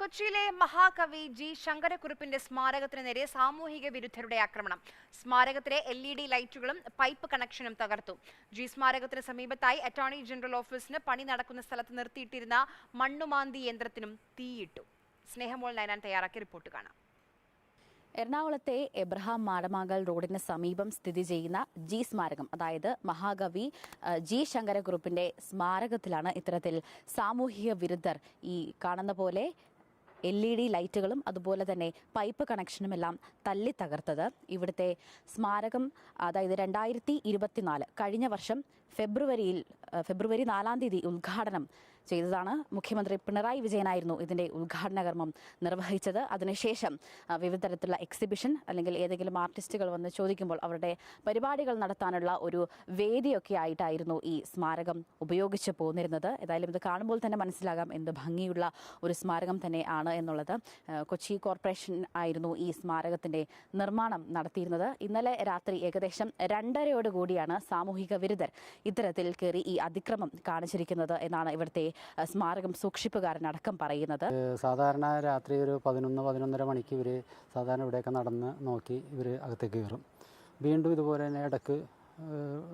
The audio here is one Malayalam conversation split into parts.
കൊച്ചിയിലെ മഹാകവി ജി ശങ്കരക്കുറുപ്പിന്റെ സ്മാരകത്തിന് നേരെ സാമൂഹിക വിരുദ്ധരുടെ ആക്രമണം. സ്മാരകത്തിലെ LED ലൈറ്റുകളും പൈപ്പ് കണക്ഷനും തകർത്തു. ജി സ്മാരകത്തിന് സമീപത്തായി അറ്റോർണി ജനറൽ ഓഫീസിന് പണി നടക്കുന്ന സ്ഥലത്ത് നിർത്തിയിട്ടിരുന്ന മണ്ണുമാന്തി യന്ത്രത്തിനും തീയിട്ടു. സ്നേഹമോൾ നയനാൻ തയ്യാറാക്കിയ റിപ്പോർട്ട് കാണാം. എറണാകുളത്തെ എബ്രഹാം മാടമാങ്കൽ റോഡിന് സമീപം സ്ഥിതി ചെയ്യുന്ന ജി സ്മാരകം, അതായത് മഹാകവി ജി ശങ്കരക്കുറുപ്പിന്റെ സ്മാരകത്തിലാണ് ഇത്തരത്തിൽ സാമൂഹിക വിരുദ്ധർ ഈ കാണുന്ന പോലെ LED ലൈറ്റുകളും അതുപോലെ തന്നെ പൈപ്പ് കണക്ഷനുമെല്ലാം തല്ലി തകർത്തത്. ഇവിടുത്തെ സ്മാരകം, അതായത് 2024 കഴിഞ്ഞ വർഷം ഫെബ്രുവരി 4-ാം തീയതി ഉദ്ഘാടനം ചെയ്തതാണ്. മുഖ്യമന്ത്രി പിണറായി വിജയനായിരുന്നു ഇതിന്റെ ഉദ്ഘാടന കർമ്മം നിർവഹിച്ചത്. അതിനുശേഷം വിവിധ തരത്തിലുള്ള എക്സിബിഷൻ അല്ലെങ്കിൽ ഏതെങ്കിലും ആർട്ടിസ്റ്റുകൾ വന്ന് ചോദിക്കുമ്പോൾ അവരുടെ പരിപാടികൾ നടത്താനുള്ള ഒരു വേദിയൊക്കെ ആയിട്ടായിരുന്നു ഈ സ്മാരകം ഉപയോഗിച്ച് പോന്നിരുന്നത്. ഏതായാലും ഇത് കാണുമ്പോൾ തന്നെ മനസ്സിലാകാം എന്ത് ഭംഗിയുള്ള ഒരു സ്മാരകം തന്നെ ആണ് എന്നുള്ളത്. കൊച്ചി കോർപ്പറേഷൻ ആയിരുന്നു ഈ സ്മാരകത്തിന്റെ നിർമ്മാണം നടത്തിയിരുന്നത്. ഇന്നലെ രാത്രി ഏകദേശം 2:30 സാമൂഹിക വിരുദ്ധർ ഇത്തരത്തിൽ കയറി ഈ അതിക്രമം കാണിച്ചിരിക്കുന്നത് എന്നാണ് ഇവിടുത്തെ സ്മാരകം സൂക്ഷിപ്പുകാരനടക്കം പറയുന്നത്. സാധാരണ രാത്രി ഒരു 11-11:30 മണിക്ക് ഇവർ സാധാരണ ഇവിടെയൊക്കെ നടന്ന് നോക്കി ഇവർ അകത്തേക്ക് കയറും. വീണ്ടും ഇതുപോലെ തന്നെ ഇടയ്ക്ക്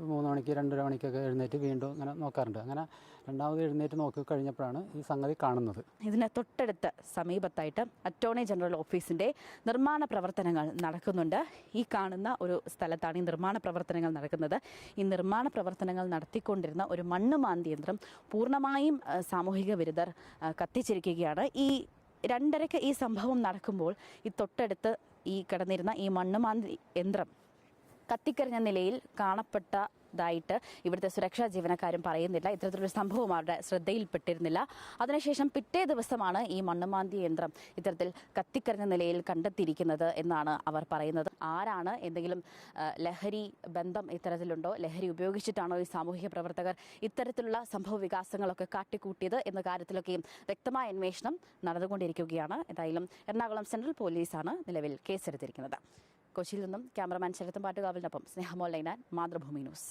3 മണിക്ക് 2:30 മണിക്കൊക്കെ എഴുന്നേറ്റ് വീണ്ടും ഇങ്ങനെ നോക്കാറുണ്ട്. അങ്ങനെ രണ്ടാമത് എഴുന്നേറ്റ് നോക്കി കഴിഞ്ഞപ്പോഴാണ് ഈ സംഗതി കാണുന്നത്. ഇതിന് തൊട്ടടുത്ത് സമീപത്തായിട്ട് അറ്റോർണി ജനറൽ ഓഫീസിന്റെ നിർമ്മാണ പ്രവർത്തനങ്ങൾ നടക്കുന്നുണ്ട്. ഈ കാണുന്ന ഒരു സ്ഥലത്താണ് ഈ നിർമ്മാണ പ്രവർത്തനങ്ങൾ നടക്കുന്നത്. ഈ നിർമ്മാണ പ്രവർത്തനങ്ങൾ നടത്തിക്കൊണ്ടിരുന്ന ഒരു മണ്ണുമാന്തി യന്ത്രം പൂർണ്ണമായും സാമൂഹിക വിരുദ്ധർ കത്തിച്ചിരിക്കുകയാണ്. ഈ 2:30 ഈ സംഭവം നടക്കുമ്പോൾ ഈ തൊട്ടടുത്ത് ഈ കിടന്നിരുന്ന ഈ മണ്ണുമാന്തി യന്ത്രം കത്തിക്കരിഞ്ഞ നിലയിൽ കാണപ്പെട്ടതായിട്ട് ഇവിടുത്തെ സുരക്ഷാ ജീവനക്കാരും പറയുന്നില്ല. ഇത്തരത്തിലൊരു സംഭവം അവരുടെ ശ്രദ്ധയിൽപ്പെട്ടിരുന്നില്ല. അതിനുശേഷം പിറ്റേ ദിവസമാണ് ഈ മണ്ണുമാന്തി യന്ത്രം ഇത്തരത്തിൽ കത്തിക്കരിഞ്ഞ നിലയിൽ കണ്ടെത്തിയിരിക്കുന്നത് എന്നാണ് അവർ പറയുന്നത്. ആരാണ്, എന്തെങ്കിലും ലഹരി ബന്ധം ഇത്തരത്തിലുണ്ടോ, ലഹരി ഉപയോഗിച്ചിട്ടാണോ ഈ സാമൂഹിക പ്രവർത്തകർ ഇത്തരത്തിലുള്ള സംഭവ വികാസങ്ങളൊക്കെ കാട്ടിക്കൂട്ടിയത് എന്ന കാര്യത്തിലൊക്കെയും വ്യക്തമായ അന്വേഷണം നടന്നുകൊണ്ടിരിക്കുകയാണ്. ഏതായാലും എറണാകുളം സെൻട്രൽ പോലീസാണ് നിലവിൽ കേസെടുത്തിരിക്കുന്നത്. കൊച്ചിയിൽ നിന്നും ക്യാമറമാൻ ശരത്തും പാട്ടുകാവിലിനൊപ്പം സ്നേഹമോൾ നൈനാൻ, മാതൃഭൂമി ന്യൂസ്.